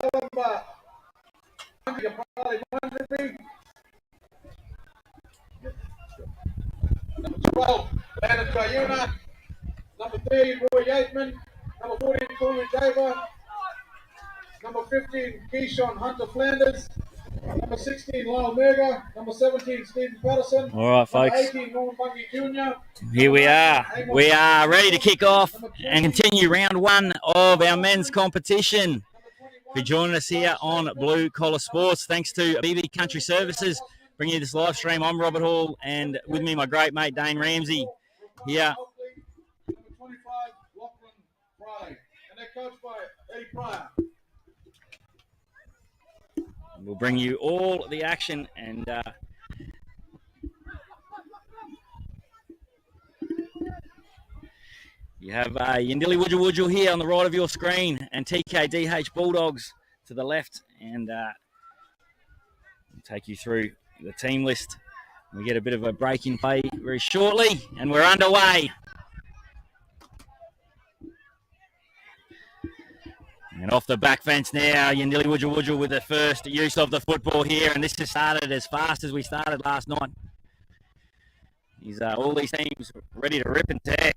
Number 12, Landon Cayuna. Number 30, Roy Yateman. Number 14, Coolidge Ava. Number 15, Keyshawn Hunter Flanders. Number 16, Lyle Merger. Number 17, Stephen Patterson. All right, folks. Number 18, Norman Bungie Jr. Here we are. We are ready to kick off and continue round one of our men's competition. If you're joining us here on Blue Collar Sports, thanks to BB Country Services, bringing you this live stream. I'm Robert Hall, and with me, my great mate, Dane Ramsey, here. Number 25, Lachlan Fry. And they're coached by Eddie Pryor. We'll bring you all the action, and you have Yindili WUJAL here on the right of your screen, and TKDH Bulldogs to the left, and we'll take you through the team list. We get a bit of a break in play very shortly, and we're underway. And off the back fence now, Yindili WUJAL with the first use of the football here, and this has started as fast as we started last night. All these teams ready to rip and tear.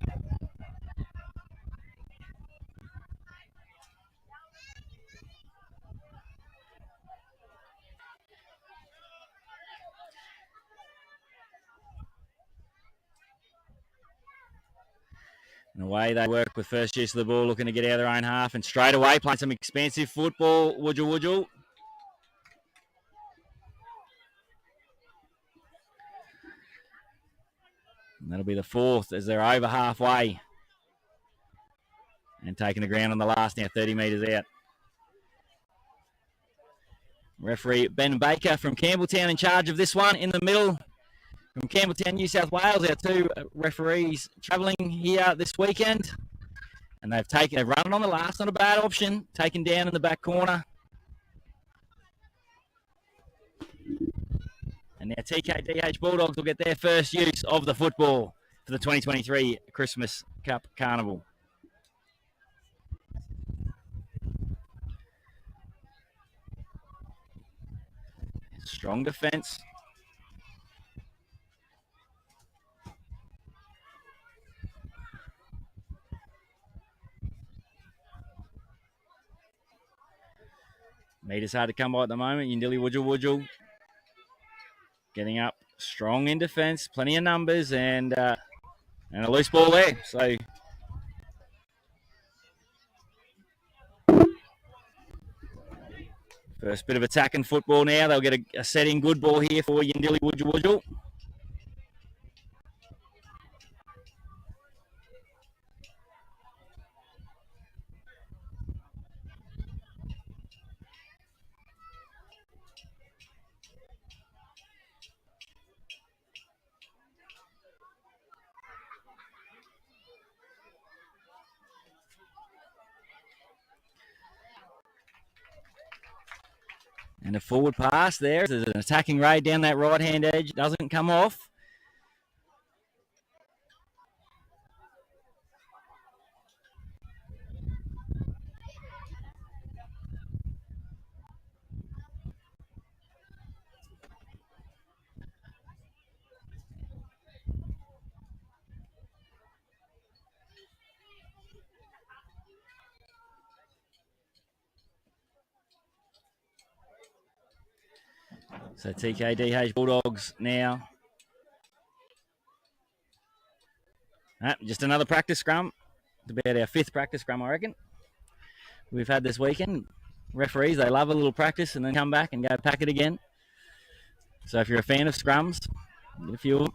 And away they work with first use of the ball, looking to get out of their own half, and straight away playing some expansive football, WUJAL. And that'll be the fourth as they're over halfway. And taking the ground on the last now, 30 metres out. Referee Ben Baker from Campbelltown in charge of this one. In the middle, from Campbelltown, New South Wales, our two referees travelling here this weekend. And they've run it on the last, not a bad option. Taken down in the back corner. And now TKDH Bulldogs will get their first use of the football for the 2023 Christmas Cup Carnival. Strong defence. Meters hard to come by at the moment. Yindili WUJAL getting up strong in defence, plenty of numbers, and a loose ball there. So first bit of attacking football now. They'll get a setting good ball here for Yindili WUJAL. And a forward pass there. There's an attacking raid down that right-hand edge. Doesn't come off. So TKDH Bulldogs now. Just another practice scrum. It's about our fifth practice scrum, I reckon, we've had this weekend. Referees, they love a little practice and then come back and go pack it again. So if you're a fan of scrums, get a few of them.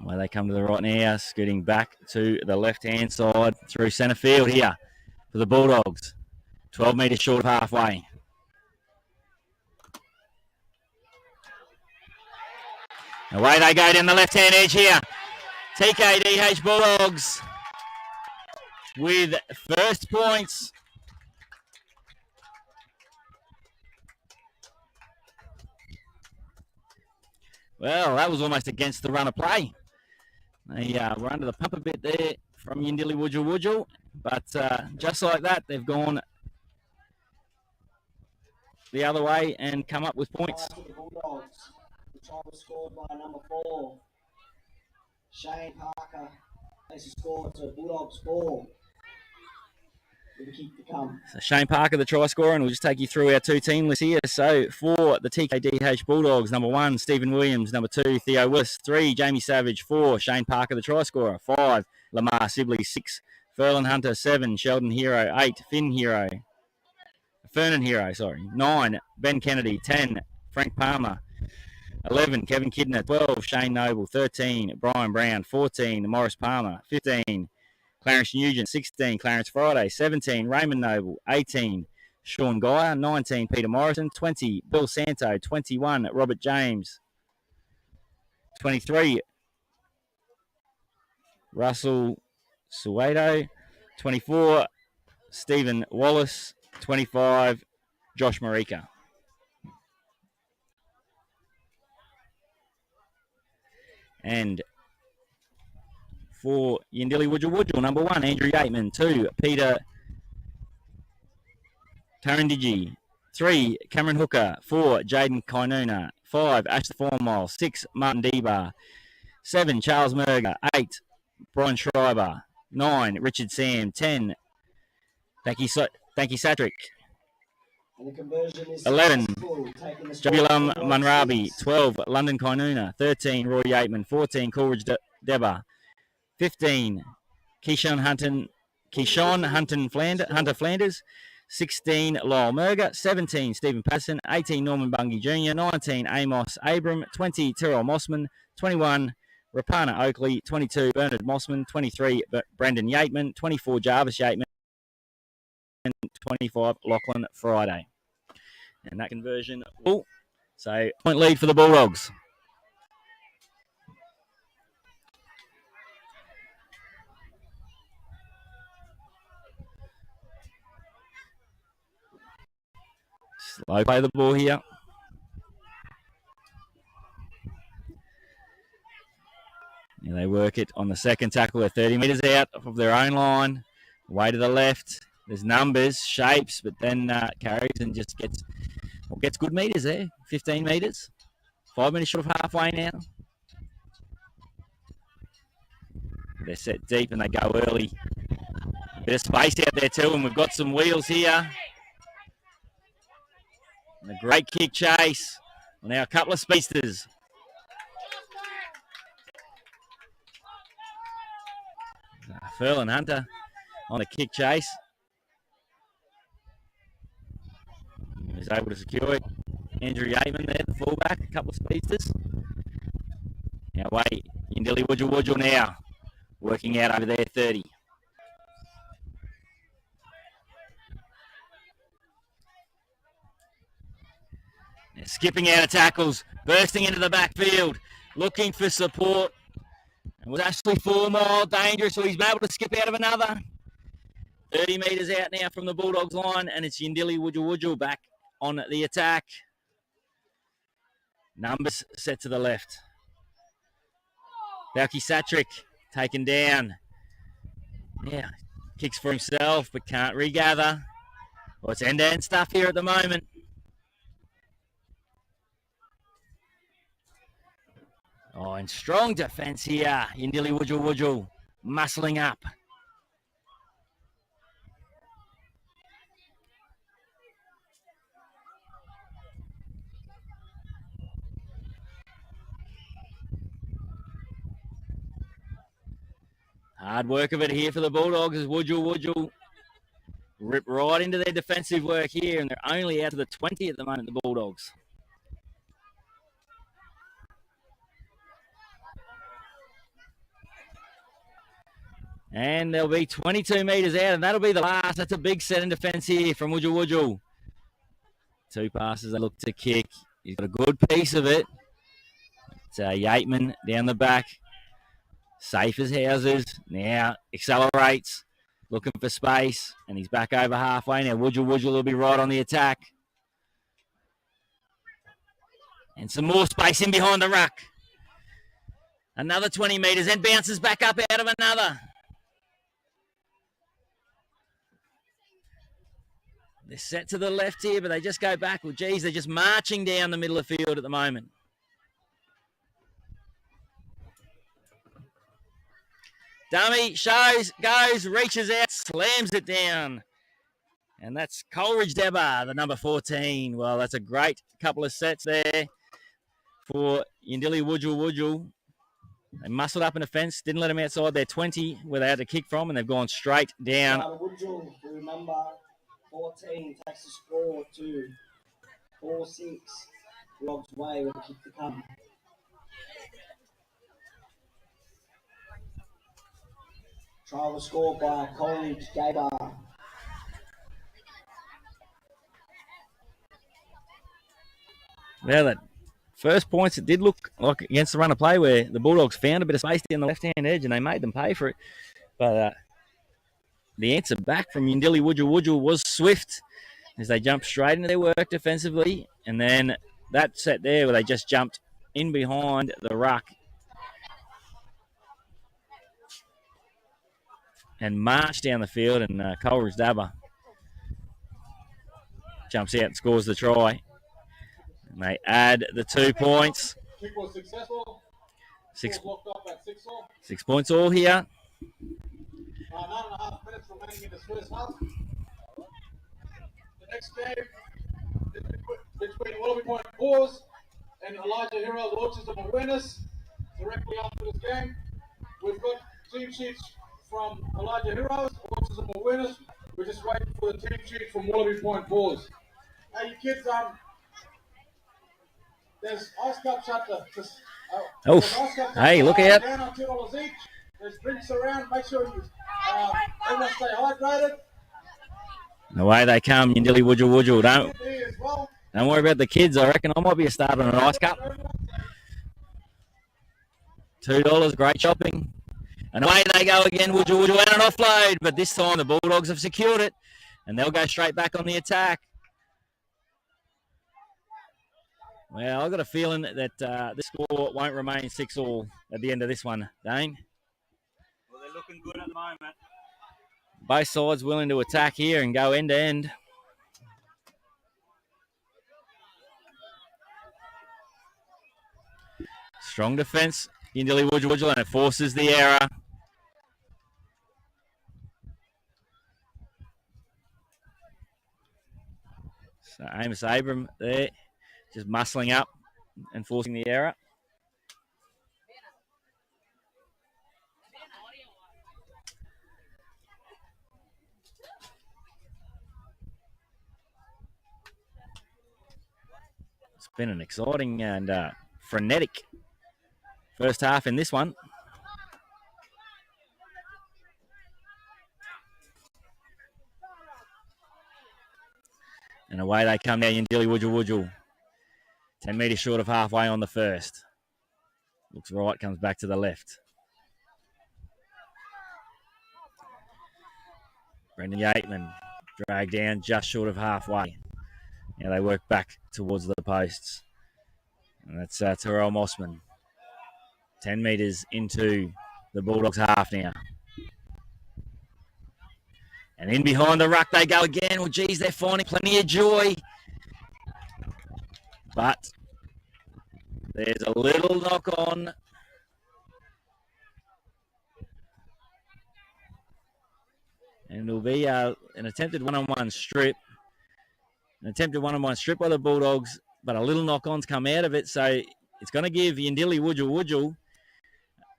Where they come to the right now, scooting back to the left-hand side through centre field here for the Bulldogs. 12 metres short of halfway. Away they go down the left-hand edge here. TKDH Bulldogs with first points. Well, that was almost against the run of play. They were under the pump a bit there from Yindili WUJAL, but just like that, they've gone the other way and come up with points. The Bulldogs. The try was scored by number 4, Shane Parker. Makes a score to Bulldogs 4. With a kick to come. So Shane Parker, the try scorer, and we'll just take you through our two team lists here. So for the TKDH Bulldogs, number 1, Stephen Williams. Number 2, Theo Willis. 3, Jamie Savage. 4, Shane Parker, the try scorer. 5, Lamar Sibley. 6, Ferlin Hunter. 7, Sheldon Hero. 8, Fernan Hero, sorry. 9, Ben Kennedy. 10, Frank Palmer. 11, Kevin Kidner. 12, Shane Noble. 13, Brian Brown. 14, Morris Palmer. 15, Clarence Nugent. 16, Clarence Friday. 17, Raymond Noble. 18, Sean Geyer. 19, Peter Morrison. 20, Bill Santo. 21, Robert James. 23, Russell Suedo. 24, Stephen Wallace. 25, Josh Marika. And for Yindili WUJAL, number 1, Andrew Yateman. 2, Peter Tarindigi. 3, Cameron Hooker. 4, Jaden Kainuna. 5, Ashley Formile. 6, Martin Debar. 7, Charles Merger. 8, Brian Schreiber. 9, Richard Sam. 10, Thank you, Satrick. And the conversion is 11, Jabulam Munrabi. 12, London Kainuna. 13, Roy Yateman. 14, Coleridge Deba. 15, Keyshawn Hunter Flanders. 16, Lyle Merger. 17, Stephen Patterson. 18, Norman Bungie Jr. 19, Amos Abram. 20, Terrell Mossman. 21, Rapana Oakley. 22, Bernard Mossman. 23, Brendan Yateman. 24, Jarvis Yateman. 25, Lachlan Friday. And that conversion, so point lead for the Bulldogs. Slow play the ball here. And they work it on the second tackle. They're 30 metres out of their own line. Way to the left. There's numbers, shapes, but then carries and just gets good metres there. 15 metres. 5 minutes short of halfway now. They're set deep and they go early. A bit of space out there too, and we've got some wheels here. And a great kick chase. Well, now a couple of speedsters. Ferlin Hunter on a kick chase. He was able to secure it. Andrew Yateman there, the fullback, a couple of speedsters. Now wait, Yindili WUJAL now, working out over there, 30. Now skipping out of tackles, bursting into the backfield, looking for support. And was Ashley 4 mile dangerous, so he's been able to skip out of another. 30 metres out now from the Bulldogs line, and it's Yindili WUJAL back on the attack. Numbers set to the left. Balky Satrick taken down. Yeah, kicks for himself, but can't regather. Well, it's end-to-end stuff here at the moment. Oh, and strong defence here. Yindili WUJAL muscling up. Hard work of it here for the Bulldogs as WUJAL rip right into their defensive work here, and they're only out to the 20 at the moment, the Bulldogs. And they'll be 22 metres out, and that'll be the last. That's a big set in defence here from WUJAL. 2 passes they look to kick. He's got a good piece of it. It's Yateman down the back. Safe as houses. Now accelerates. Looking for space. And he's back over halfway. Now WUJAL will be right on the attack. And some more space in behind the ruck. Another 20 metres, then bounces back up out of another. They're set to the left here, but they just go back. Well, geez, they're just marching down the middle of the field at the moment. Dummy shows, goes, reaches out, slams it down. And that's Coleridge Debba, the number 14. Well, that's a great couple of sets there for Yindili WUJAL. They muscled up in the fence, didn't let them outside their 20 where they had to kick from, and they've gone straight down. WUJAL, through number 14, takes the score to 4-6. Bulldogs way with a kick to come. Trial was scored by Coleridge Debba. Well, that first points, it did look like against the run of play where the Bulldogs found a bit of space down the left-hand edge and they made them pay for it. But the answer back from Yindili WUJAL was swift as they jumped straight into their work defensively. And then that set there where they just jumped in behind the ruck and marched down the field, and Coleridge Debba jumps out and scores the try. And they add the 2 points. Kick was successful. 6 locked up at 6-all. 6 points all here. 9.5 minutes remaining in this first half. The next game is between Wallaby Point Pause and Elijah Heroes Autism Awareness. Directly after this game, we've got team sheets from Elijah Heroes Autism Awareness. We're just waiting for the team sheet from Wallaby Point Pause. Hey, you kids, there's ice cups at the. Hey, look out. Down on $2 each. There's drinks around. Make sure you everyone stay hydrated. And away they come, Yindili WUJAL. Don't worry about the kids. I reckon I might be a start on an ice cup. $2, great shopping. And away they go again, WUJAL and an offload. But this time the Bulldogs have secured it. And they'll go straight back on the attack. Well, I've got a feeling that this score won't remain 6-all at the end of this one, Dane. Well, they're looking good at the moment. Both sides willing to attack here and go end to end. Strong defence, Yindili WUJAL, and it forces the error. So Amos Abram there, just muscling up and forcing the error. It's been an exciting and frenetic first half in this one. And away they come now, Yindili WUJAL. 10 metres short of halfway on the first. Looks right, comes back to the left. Brendan Yateman dragged down just short of halfway. Now they work back towards the posts. And that's Terrell Mossman. 10 metres into the Bulldogs half now. And in behind the ruck they go again. Well, geez, they're finding plenty of joy. But there's a little knock on. And it'll be an attempted one-on-one strip. An attempted one-on-one strip by the Bulldogs, but a little knock-on's come out of it. So it's going to give Yindili WUJAL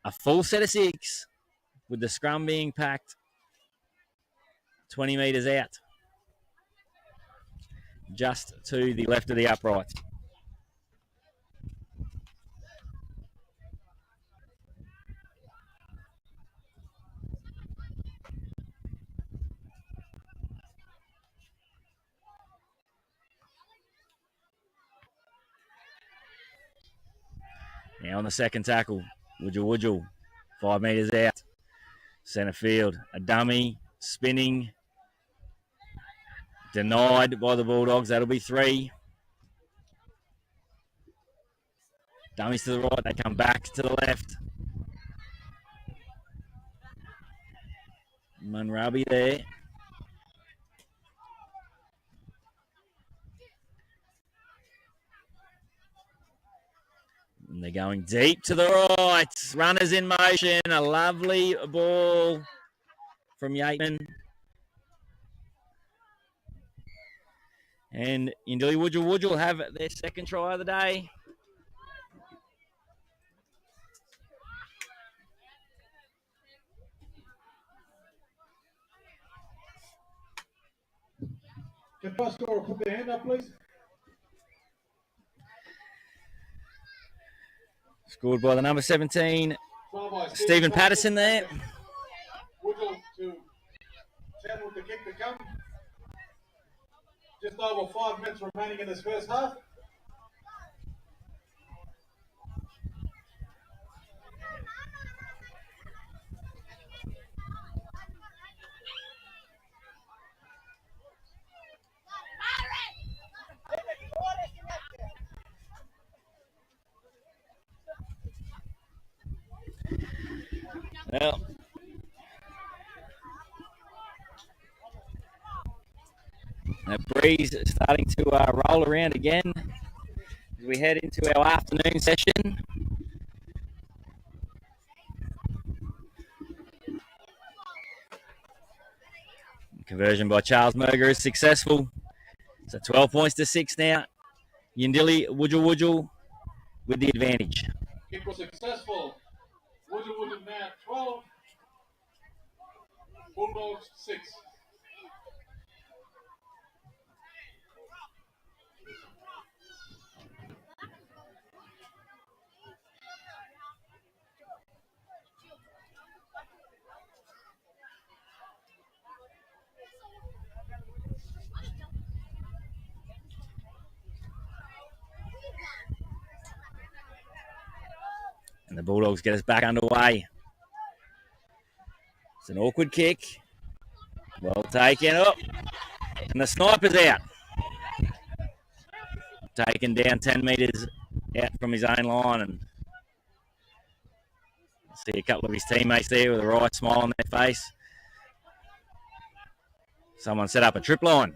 a full set of 6 with the scrum being packed 20 metres out. Just to the left of the uprights. Now on the second tackle, WUJAL, 5 metres out. Centre field, a dummy, spinning. Denied by the Bulldogs, that'll be 3. Dummies to the right, they come back to the left. Munrabi there. And they're going deep to the right. Runners in motion. A lovely ball from Yateman. And Yindili WUJAL have their second try of the day. Can bus scorer put their hand up, please? Scored by the number 17, Stephen Patterson there. WUJAL to 10 with the kick to come. Just over 5 minutes remaining in this first half. Well, that breeze is starting to roll around again as we head into our afternoon session. Conversion by Charles Merger is successful. So 12 points to 6 now. Yindili WUJAL with the advantage. Kick was successful. WUJAL now 12. Bulldogs 6. And the Bulldogs get us back underway. It's an awkward kick. Well taken up. And the sniper's out. Taken down 10 metres out from his own line. And see a couple of his teammates there with a wry smile on their face. Someone set up a trip line.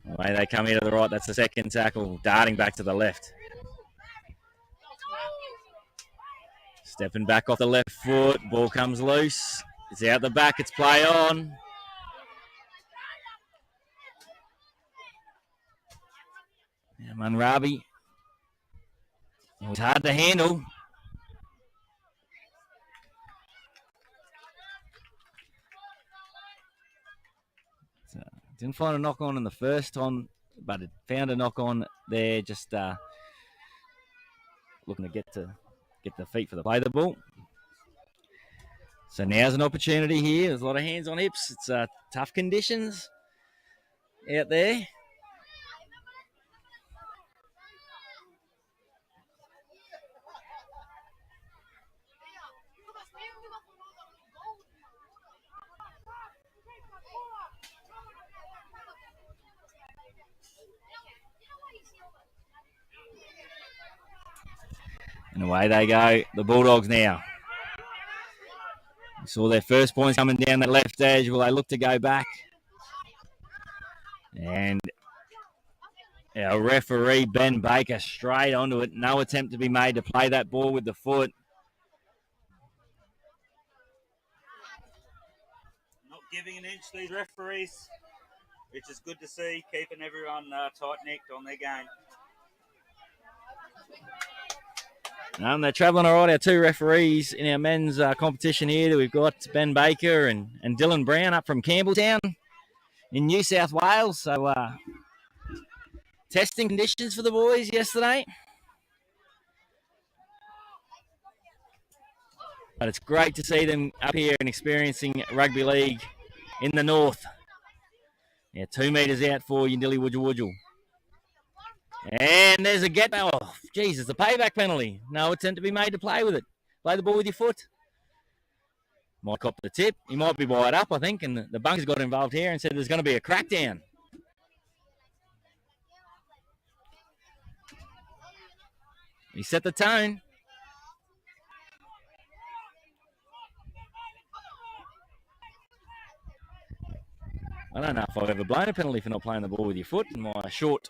The way they come here to the right, that's the second tackle, darting back to the left. Stepping back off the left foot, ball comes loose. It's out the back, it's play on. Yeah, Munrabi. It was hard to handle. So, didn't find a knock on in the first time, but it found a knock on there, just looking to get the feet for the play the ball. So now's an opportunity here. There's a lot of hands on hips. It's tough conditions out there. And away they go, the Bulldogs now. We saw their first points coming down that left edge. Will they look to go back? And our referee, Ben Baker, straight onto it. No attempt to be made to play that ball with the foot. Not giving an inch, these referees, which is good to see, keeping everyone tight-necked on their game. They're travelling all right, our two referees in our men's competition here. We've got Ben Baker and Dylan Brown up from Campbelltown in New South Wales. So testing conditions for the boys yesterday. But it's great to see them up here and experiencing rugby league in the north. Yeah, 2 metres out for Yindili WUJAL. And there's a get. Oh, Jesus, the payback penalty. No attempt to be made to play with it. Play the ball with your foot. Might cop the tip. He might be wide up, I think, and the bunkers got involved here and said there's going to be a crackdown. He set the tone. I don't know if I've ever blown a penalty for not playing the ball with your foot in my short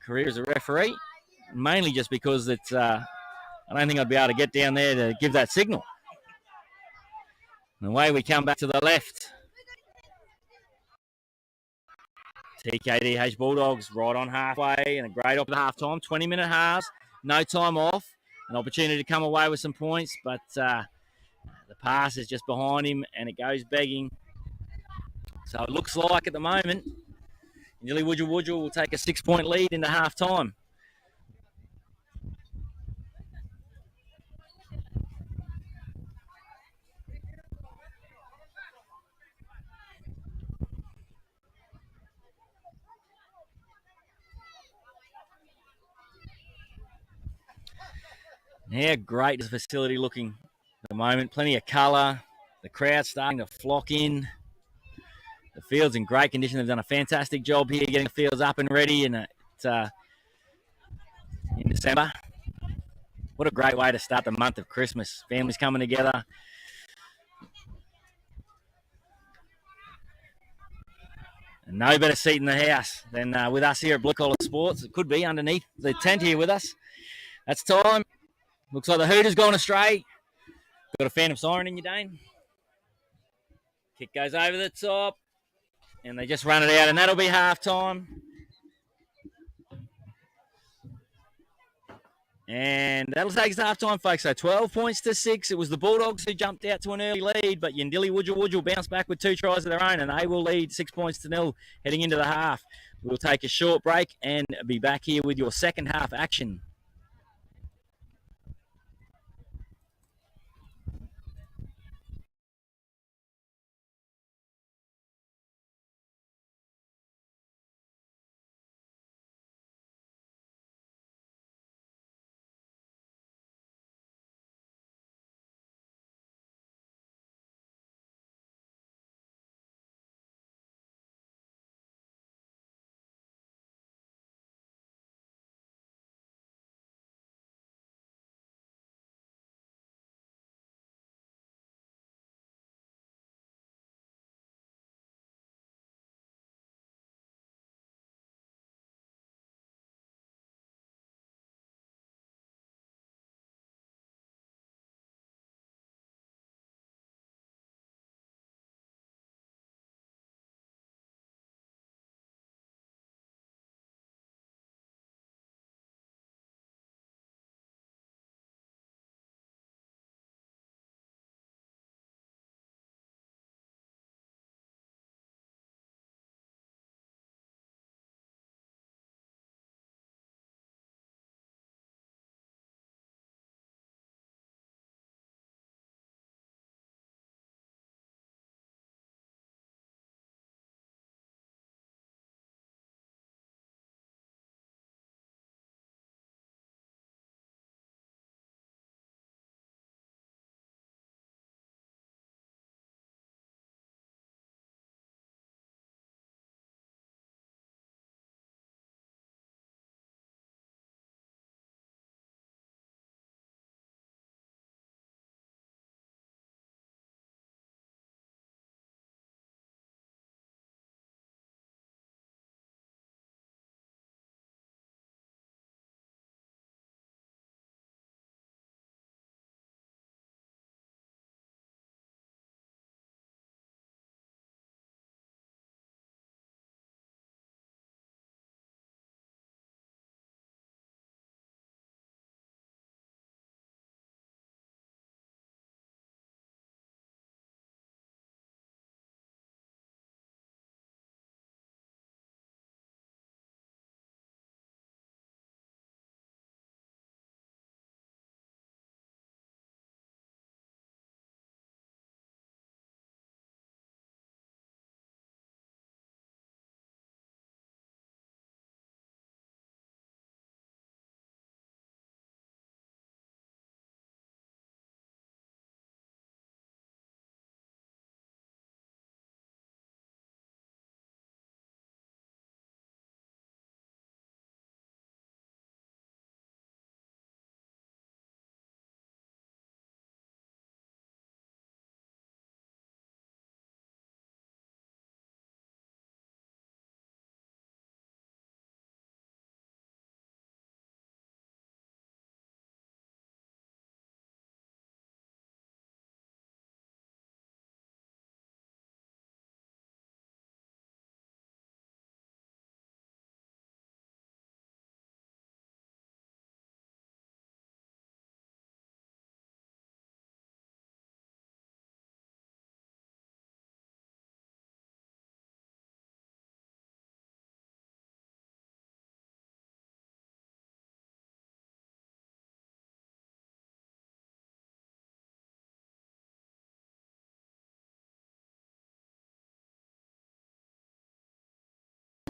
career as a referee, mainly just because it's I don't think I'd be able to get down there to give that signal. And away we come back to the left. TKDH Bulldogs right on halfway and a great op at half time. 20-minute halves, no time off. An opportunity to come away with some points, but the pass is just behind him and it goes begging. So it looks like at the moment, Yindili WUJAL will take a 6-point lead into half time. Yeah, great is the facility looking at the moment. Plenty of colour. The crowd's starting to flock in. The field's in great condition. They've done a fantastic job here getting the fields up and ready in December. What a great way to start the month of Christmas. Families coming together. And no better seat in the house than with us here at Blue Collar Sports. It could be underneath the tent here with us. That's time. Looks like the Hooters gone astray. Got a phantom siren in you, Dane. Kick goes over the top. And they just run it out, and that'll be half time. And that'll take us to half time, folks. So 12 points to 6. It was the Bulldogs who jumped out to an early lead, but Yindili WUJAL bounced back with 2 tries of their own, and they will lead 6 points to 0 heading into the half. We'll take a short break and be back here with your second half action.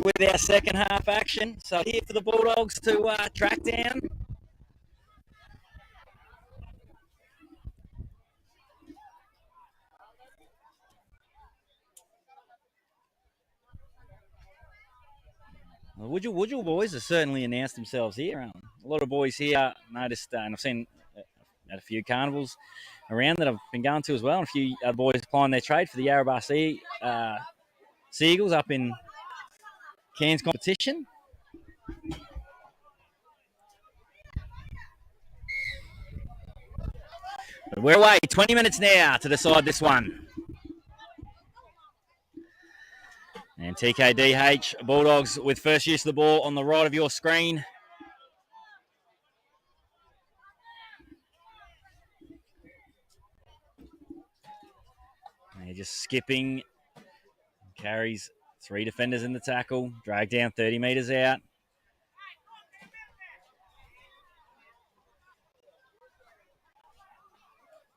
with our second half action. So here for the Bulldogs to track down. The WUJAL boys have certainly announced themselves here. A lot of boys here noticed, and I've seen at a few carnivals around that I've been going to as well, and a few boys applying their trade for the Yarrabah Seagulls up in Cairns competition. But we're away, 20 minutes now to decide this one. And TKDH Bulldogs with first use of the ball on the right of your screen. They're just skipping. Carries 3 defenders in the tackle. Drag down 30 metres out.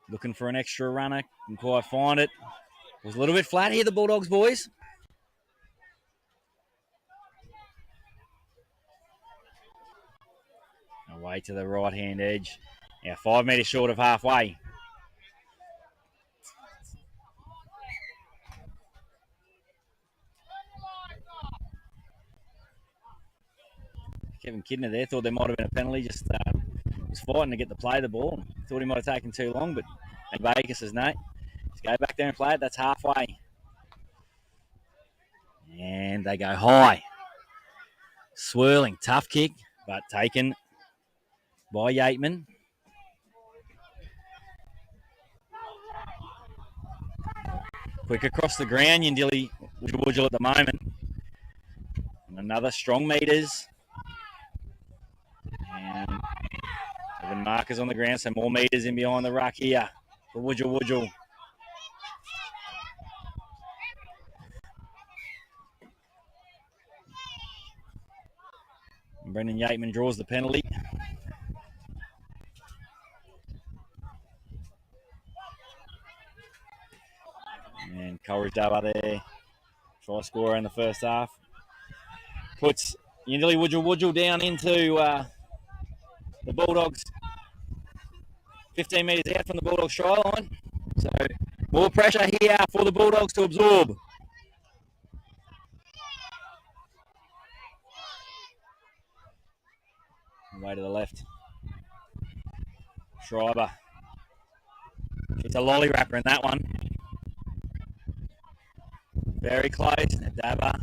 Looking for an extra runner. Can quite find it. Was a little bit flat here, the Bulldogs boys. Away to the right-hand edge. Now 5 metres short of halfway. Kevin Kidner there thought there might have been a penalty. Just was fighting to get the play of the ball. Thought he might have taken too long, but Baker says no. Just go back there and play it. That's halfway. And they go high. Swirling, tough kick, but taken by Yateman. Quick across the ground, Yindili WUJAL at the moment. And another strong meters. And 7 markers on the ground, so more meters in behind the ruck here for WUJAL. And Brendan Yateman draws the penalty. And Coleridge Dubber there, try scorer in the first half. Puts Yindili WUJAL down into the Bulldogs. 15 metres out from the Bulldogs try line. So more pressure here for the Bulldogs to absorb. Way to the left. Schreiber. It's a lolly wrapper in that one. Very close. Dabba.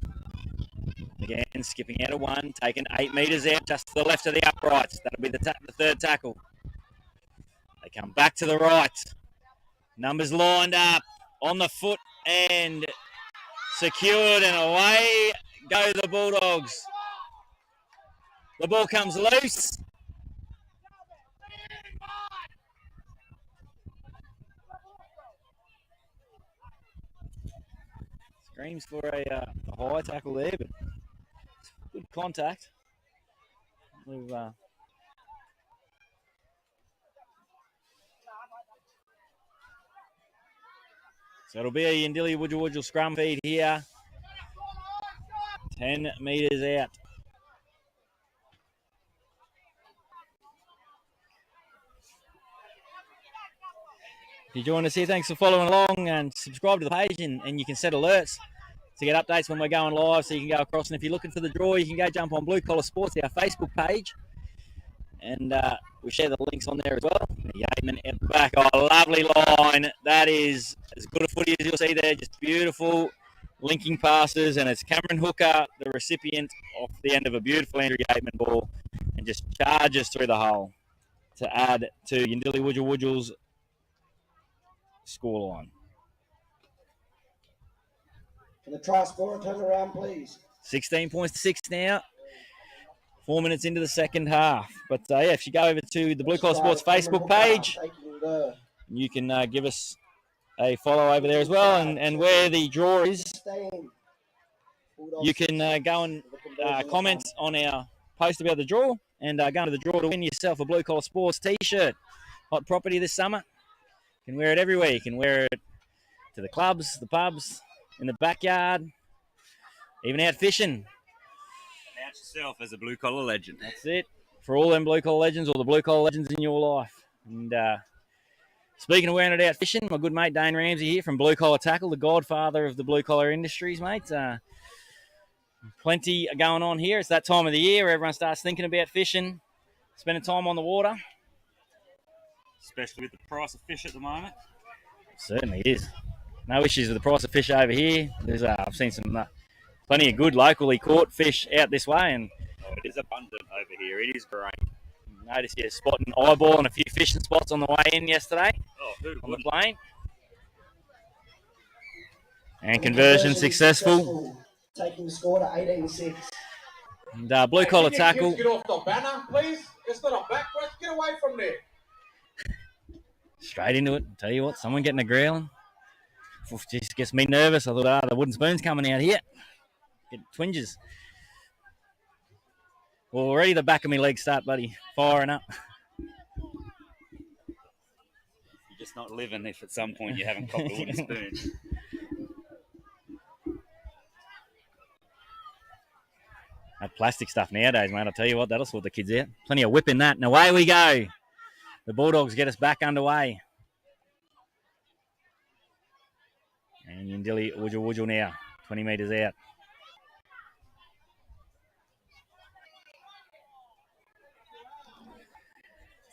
Again, skipping out of 1. Taking 8 metres out just to the left of the uprights. That'll be the third tackle. They come back to the right. Numbers lined up on the foot and secured, and away go the Bulldogs. The ball comes loose. Screams for a high tackle there, but good contact. So it'll be a Yindili WUJAL scrum feed here. 10 metres out. If you join us here, thanks for following along, and subscribe to the page, and you can set alerts to get updates when we're going live, so you can go across. And if you're looking for the draw, you can go jump on Blue Collar Sports, our Facebook page, and we share the links on there as well. Yateman at the back. Oh, lovely line. That is as good a footy as you'll see there. Just beautiful linking passes, and it's Cameron Hooker, the recipient off the end of a beautiful Andrew Yateman ball, and just charges through the hole to add to Yindili WUJAL's scoreline. For the try scorer, turn around, please. 16 points to 6 now. 4 minutes into the second half. But yeah, if you go over to the Blue Collar Sports Facebook page, you can give us a follow over there as well. And where the draw is, you can go and comment on our post about the draw, and go into the draw to win yourself a Blue Collar Sports t-shirt. Hot property this summer. You can wear it everywhere. You can wear it to the clubs, the pubs, in the backyard, even out fishing. Count yourself as a blue collar legend. That's it. For all them blue collar legends, or the blue collar legends in your life. And speaking of wearing it out fishing, my good mate Dane Ramsey here from Blue Collar Tackle, the godfather of the blue collar industries, mate. Plenty going on here. It's that time of the year where everyone starts thinking about fishing, spending time on the water. Especially with the price of fish at the moment. Certainly is. No issues with the price of fish over here. There's I've seen some plenty of good locally caught fish out this way, and it is abundant over here. It is great. Notice you're spotting eyeball and a few fishing spots on the way in yesterday on the plane. And conversion successful. Taking the score to 18-6. And blue collar tackle. Get off the banner, please. It's not a backwards. Get away from there. Straight into it. Tell you what, someone getting a growling. Just gets me nervous. I thought, the wooden spoon's coming out here. Get twinges. Well, already the back of my legs start, buddy, firing up. You're just not living if at some point you haven't copped a wooden spoon. That plastic stuff nowadays, mate, I'll tell you what, that'll sort the kids out. Plenty of whip in that, and away we go. The Bulldogs get us back underway. And Yindili WUJAL now, 20 metres out.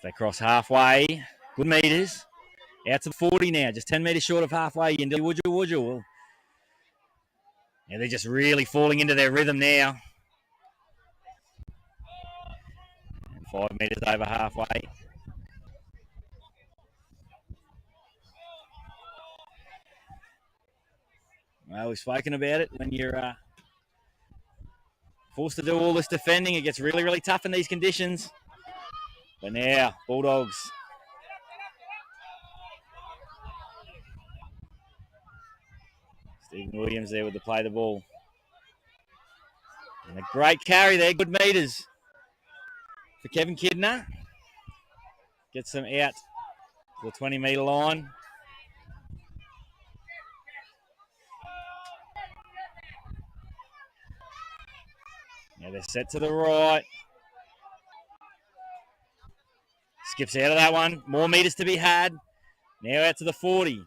They cross halfway, good metres. Out to 40 now, just 10 metres short of halfway. Yindili WUJAL. Yeah, they're just really falling into their rhythm now. 5 metres over halfway. Well, we've spoken about it. When you're forced to do all this defending, it gets really, really tough in these conditions. But now, Bulldogs. Stephen Williams there with the play the ball. And a great carry there, good metres for Kevin Kidner. Gets them out to the 20-metre line. Now they're set to the right. Skips out of that one. More metres to be had. Now out to the 40.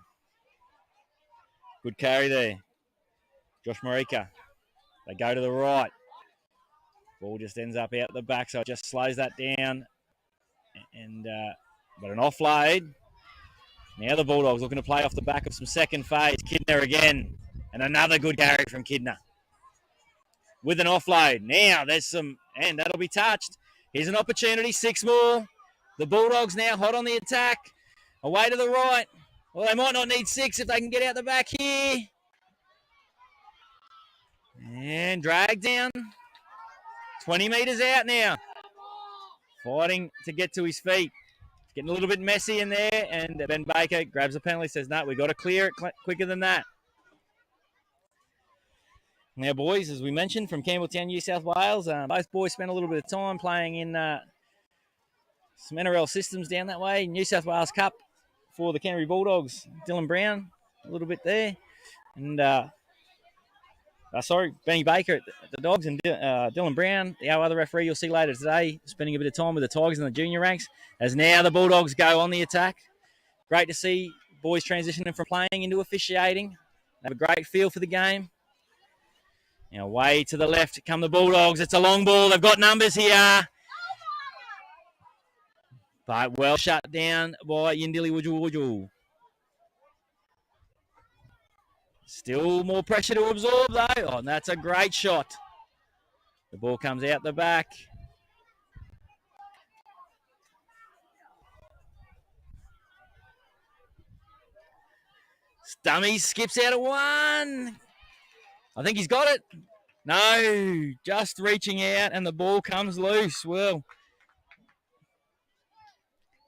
Good carry there. Josh Marika. They go to the right. Ball just ends up out the back, so it just slows that down. And but an offload. Now the Bulldogs looking to play off the back of some second phase. Kidner again. And another good carry from Kidner. With an offload. Now there's some, and that'll be touched. Here's an opportunity, 6 more. The Bulldogs now hot on the attack. Away to the right. Well, they might not need 6 if they can get out the back here. And drag down. 20 metres out now. Fighting to get to his feet. Getting a little bit messy in there, and Ben Baker grabs the penalty, says, no, we've got to clear it quicker than that. Now, boys, as we mentioned, from Campbelltown, New South Wales, both boys spent a little bit of time playing in some NRL systems down that way. New South Wales Cup for the Canterbury Bulldogs. Dylan Brown, a little bit there. And, Benny Baker at the Dogs, and Dylan Brown, our other referee you'll see later today, spending a bit of time with the Tigers in the junior ranks, as now the Bulldogs go on the attack. Great to see boys transitioning from playing into officiating. They have a great feel for the game. Now, way to the left come the Bulldogs. It's a long ball. They've got numbers here. But well shut down by Yindili WUJAL. Still more pressure to absorb, though. Oh, and that's a great shot. The ball comes out the back. Stummy skips out of one. I think he's got it. No, just reaching out, and the ball comes loose. Well,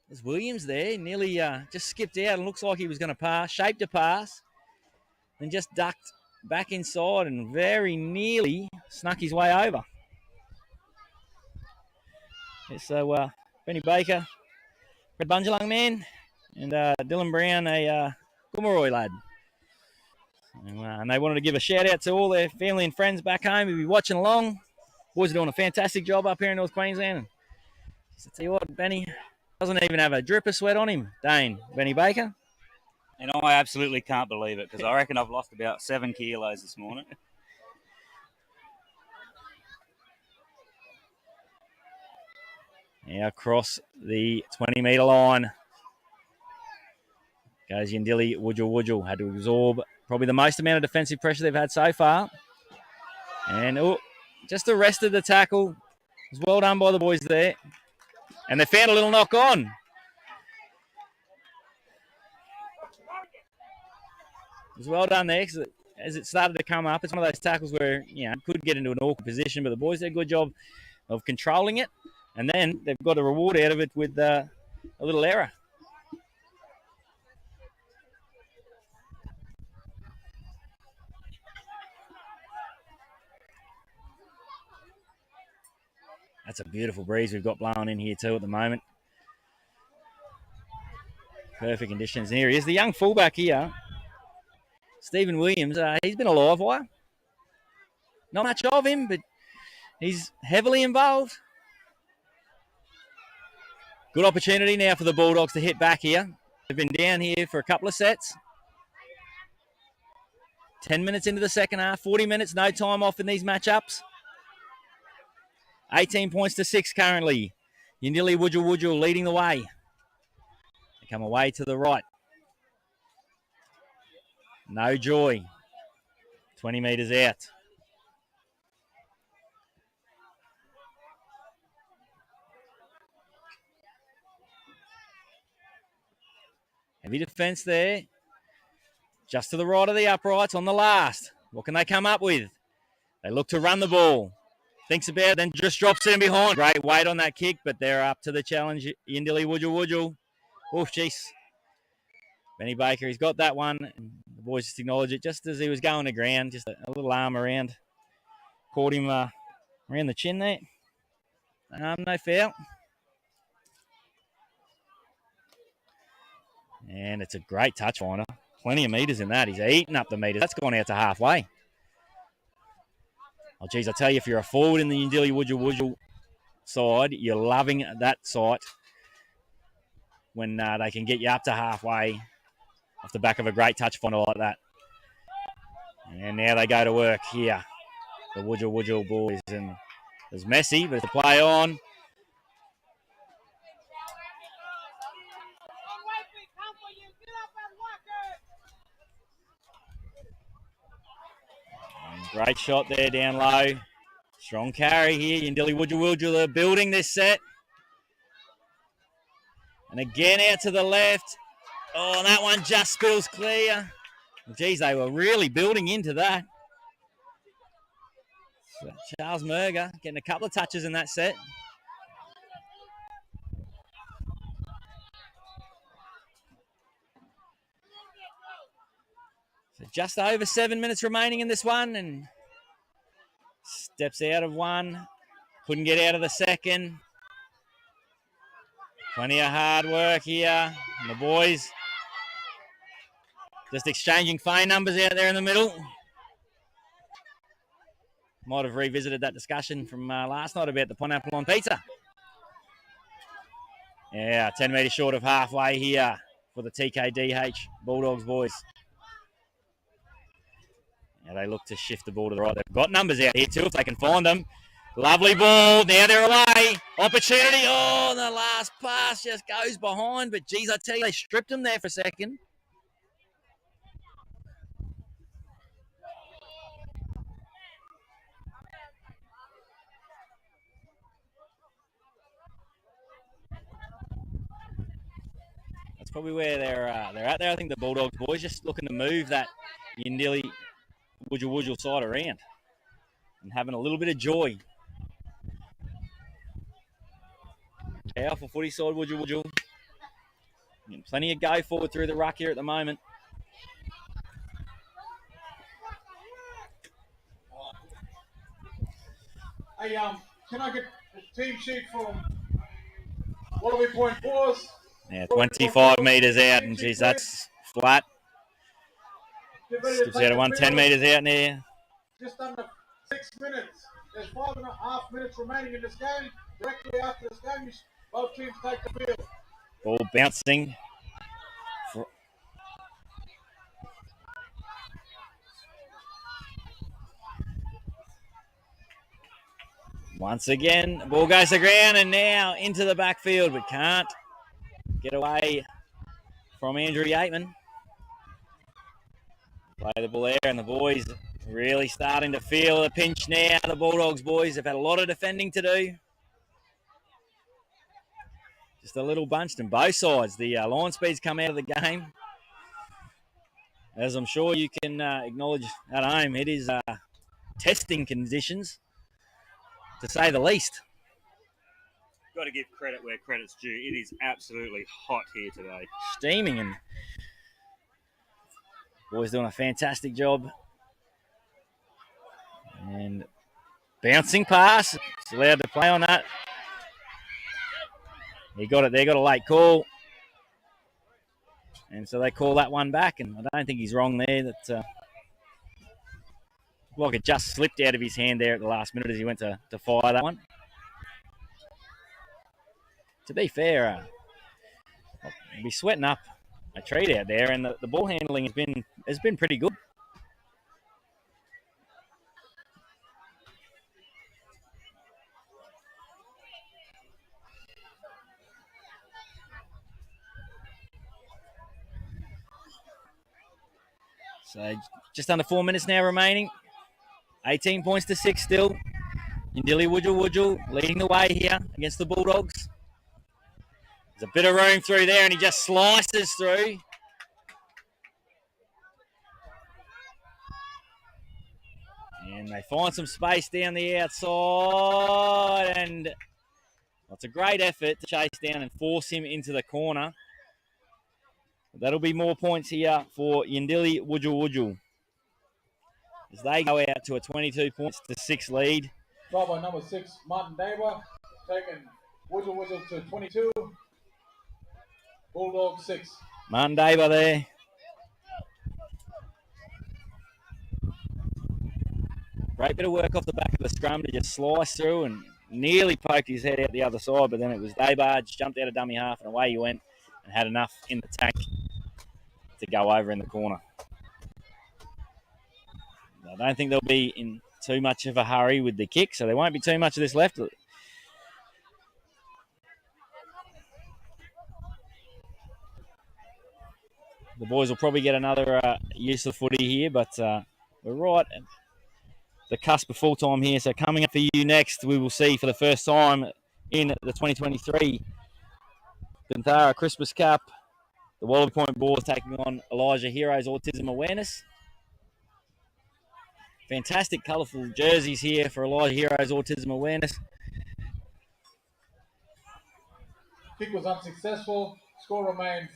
there's Williams there. Nearly just skipped out and looks like he was going to pass. Shaped a pass. Then just ducked back inside and very nearly snuck his way over. Yeah, so Benny Baker, Red Bunjalung man, and Dylan Brown, a Gomeroi lad. And they wanted to give a shout out to all their family and friends back home who'll be watching along. Boys are doing a fantastic job up here in North Queensland. I tell you what, Benny doesn't even have a drip of sweat on him. Dane, Benny Baker. And I absolutely can't believe it because I reckon I've lost about 7 kilos this morning. Now across the 20-metre line goes Yindili. WUJAL had to absorb probably the most amount of defensive pressure they've had so far. And just arrested the tackle. It was well done by the boys there. And they found a little knock on. It was well done there because as it started to come up, it's one of those tackles where, you know, could get into an awkward position, but the boys did a good job of controlling it. And then they've got a reward out of it with a little error. That's a beautiful breeze we've got blowing in here too at the moment. Perfect conditions. And here he is, the young fullback here, Stephen Williams. He's been a live wire. Not much of him, but he's heavily involved. Good opportunity now for the Bulldogs to hit back here. They've been down here for a couple of sets. 10 minutes into the second half, 40 minutes, no time off in these matchups. 18 points to 6 currently. Yindili WUJAL leading the way. They come away to the right. No joy. 20 metres out. Heavy defence there. Just to the right of the uprights on the last. What can they come up with? They look to run the ball. Thinks about it, then just drops it in behind. Great weight on that kick, but they're up to the challenge. Yindili WUJAL. Oof, jeez. Benny Baker, he's got that one. The boys just acknowledge it just as he was going to ground. Just a little arm around. Caught him around the chin there. No foul. And it's a great touch finder. Plenty of metres in that. He's eating up the metres. That's gone out to halfway. Oh, geez, I tell you, if you're a forward in the Yindili WUJAL side, you're loving that sight when they can get you up to halfway off the back of a great touch finder like that. And now they go to work here, the WUJAL boys. And it's messy, but it's a play on. Great shot there down low. Strong carry here. Yindili WUJAL, they're building this set. And again out to the left. Oh, that one just spills clear. Geez, they were really building into that. So Charles Merger getting a couple of touches in that set. So just over 7 minutes remaining in this one, and steps out of one. Couldn't get out of the second. Plenty of hard work here. And the boys just exchanging phone numbers out there in the middle. Might have revisited that discussion from last night about the pineapple on pizza. Yeah, 10 metres short of halfway here for the TKDH Bulldogs boys. Now they look to shift the ball to the right. They've got numbers out here too if they can find them. Lovely ball. Now they're away. Opportunity. Oh, the last pass just goes behind. But, geez, I tell you, they stripped him there for a second. That's probably where they're at there. I think the Bulldogs boys just looking to move that Yindili WUJAL side around and having a little bit of joy. Powerful footy side, WUJAL. Plenty of go forward through the ruck here at the moment. Hey, can I get the team sheet from Wallaby Point Force? Yeah, 25 metres out, and geez, that's flat. Skips out of 10 metres out there. Just under 6 minutes. There's 5.5 minutes remaining in this game. Directly after this game, both teams take the field. Ball bouncing. Once again, the ball goes to the ground and now into the backfield, but can't get away from Andrew Yateman. Play the ball there, and the boys really starting to feel the pinch now. The Bulldogs boys have had a lot of defending to do. Just a little bunched on both sides. The line speeds come out of the game. As I'm sure you can acknowledge at home, it is testing conditions, to say the least. Got to give credit where credit's due. It is absolutely hot here today. Steaming, and boys doing a fantastic job. And bouncing pass. It's allowed to play on that. He got it there, got a late call. And so they call that one back, and I don't think he's wrong there. That like it just slipped out of his hand there at the last minute as he went to fire that one. To be fair, he'll be sweating up a treat out there, and the ball handling has been pretty good. So just under 4 minutes now remaining. 18 points to 6 still. YINDILI WUJAL leading the way here against the Bulldogs. There's a bit of room through there, and he just slices through. And they find some space down the outside, and it's a great effort to chase down and force him into the corner. That'll be more points here for YINDILI WUJAL. As they go out to a 22 points to 6 lead. Try by number 6, Martin Daver, taking WUJAL to 22. Bulldog 6. Martin Daver there. Great bit of work off the back of the scrum to just slice through and nearly poked his head out the other side, but then it was Daybard, jumped out of dummy half, and away he went and had enough in the tank to go over in the corner. I don't think they'll be in too much of a hurry with the kick, so there won't be too much of this left. The boys will probably get another use of footy here, but we're right at the cusp of full time here. So coming up for you next, we will see for the first time in the 2023 Benthara Christmas Cup, the Wallaby Point Boars taking on Elijah Heroes Autism Awareness. Fantastic colourful jerseys here for Elijah Heroes Autism Awareness. Kick was unsuccessful. Score remains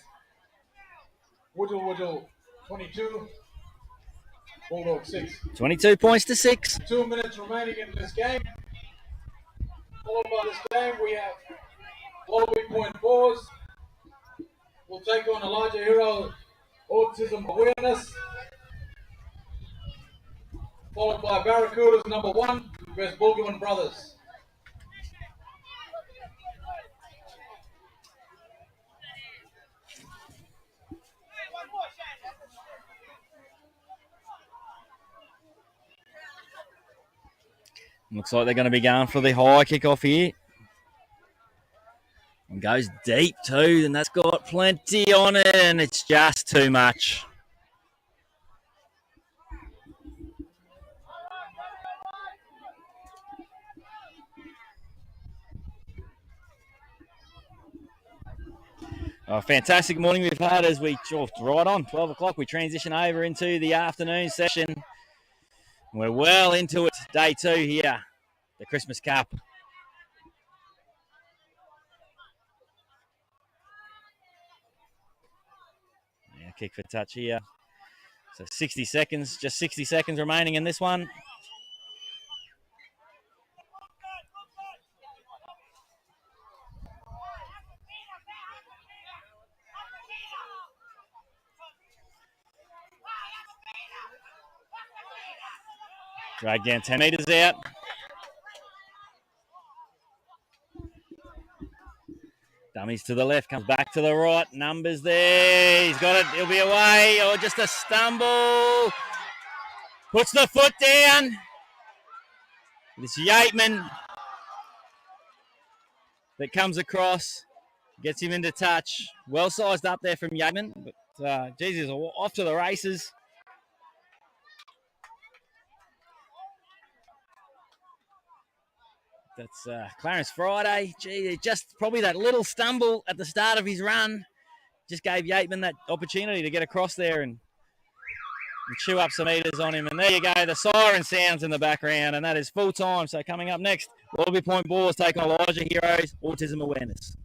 WUJAL 22, Bulldog 6. 22 points to 6. 2 minutes remaining in this game. Followed by this game, we have Wallaby Point Boars. We'll take on Elijah Hero Autism Awareness. Followed by Barracudas number 1 versus Bulgman Brothers. Looks like they're going to be going for the high kickoff here. And goes deep too, and that's got plenty on it, and it's just too much. A fantastic morning we've had as we, right on 12 o'clock, we transition over into the afternoon session. We're well into it, day 2 here, the Christmas Cup. Yeah, kick for touch here. So 60 seconds, just 60 seconds remaining in this one. Drag down 10 metres out. He's to the left, comes back to the right. Numbers there. He's got it. He'll be away. Or just a stumble. Puts the foot down. It's Yateman that comes across. Gets him into touch. Well sized up there from Yateman. But, Jesus, off to the races. That's Clarence Friday. Gee, just probably that little stumble at the start of his run just gave Yateman that opportunity to get across there and chew up some meters on him. And there you go, the siren sounds in the background, and that is full time. So coming up next, Wallaby Point Boys take on Elijah Heroes Autism Awareness.